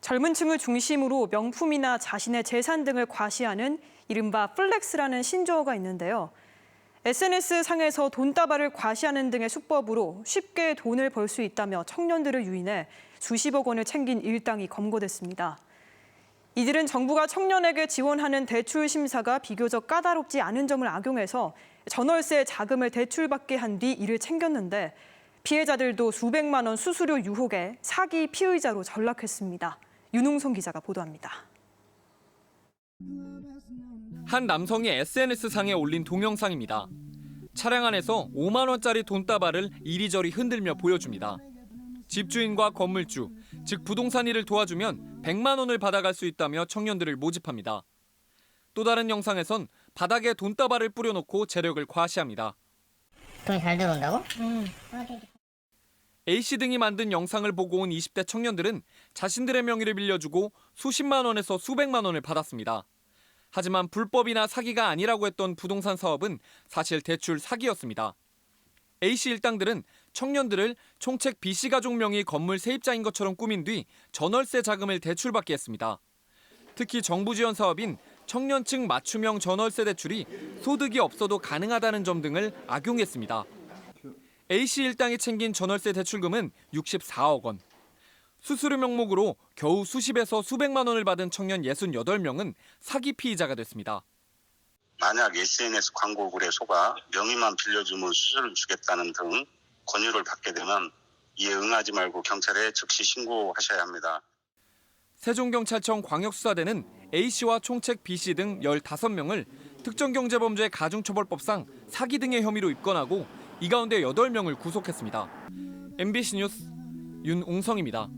젊은 층을 중심으로 명품이나 자신의 재산 등을 과시하는 이른바 플렉스라는 신조어가 있는데요. SNS상에서 돈다발을 과시하는 등의 수법으로 쉽게 돈을 벌 수 있다며 청년들을 유인해 수십억 원을 챙긴 일당이 검거됐습니다. 이들은 정부가 청년에게 지원하는 대출 심사가 비교적 까다롭지 않은 점을 악용해서 전월세 자금을 대출받게 한 뒤 이를 챙겼는데 피해자들도 수백만 원 수수료 유혹에 사기 피의자로 전락했습니다. 윤웅선 기자가 보도합니다. 한 남성이 SNS상에 올린 동영상입니다. 차량 안에서 5만 원짜리 돈다발을 이리저리 흔들며 보여줍니다. 집주인과 건물주, 즉 부동산 일을 도와주면 100만 원을 받아갈 수 있다며 청년들을 모집합니다. 또 다른 영상에선 바닥에 돈다발을 뿌려놓고 재력을 과시합니다. 돈이 잘 들어온다고? A씨 등이 만든 영상을 보고 온 20대 청년들은 자신들의 명의를 빌려주고 수십만 원에서 수백만 원을 받았습니다. 하지만 불법이나 사기가 아니라고 했던 부동산 사업은 사실 대출 사기였습니다. A씨 일당들은 청년들을 총책 B씨 가족 명의 건물 세입자인 것처럼 꾸민 뒤 전월세 자금을 대출받게 했습니다. 특히 정부 지원 사업인 청년층 맞춤형 전월세 대출이 소득이 없어도 가능하다는 점 등을 악용했습니다. A씨 일당이 챙긴 전월세 대출금은 64억 원. 수수료 명목으로 겨우 수십에서 수백만 원을 받은 청년 68명은 사기 피의자가 됐습니다. 만약 SNS 광고 거래소가 명의만 빌려주면 수수료를 주겠다는 등 권유를 받게 되면 이에 응하지 말고 경찰에 즉시 신고하셔야 합니다. 세종경찰청 광역수사대는 A씨와 총책 B씨 등 15명을 특정경제범죄 가중처벌법상 사기 등의 혐의로 입건하고 이 가운데 8명을 구속했습니다. MBC 뉴스 윤웅성입니다.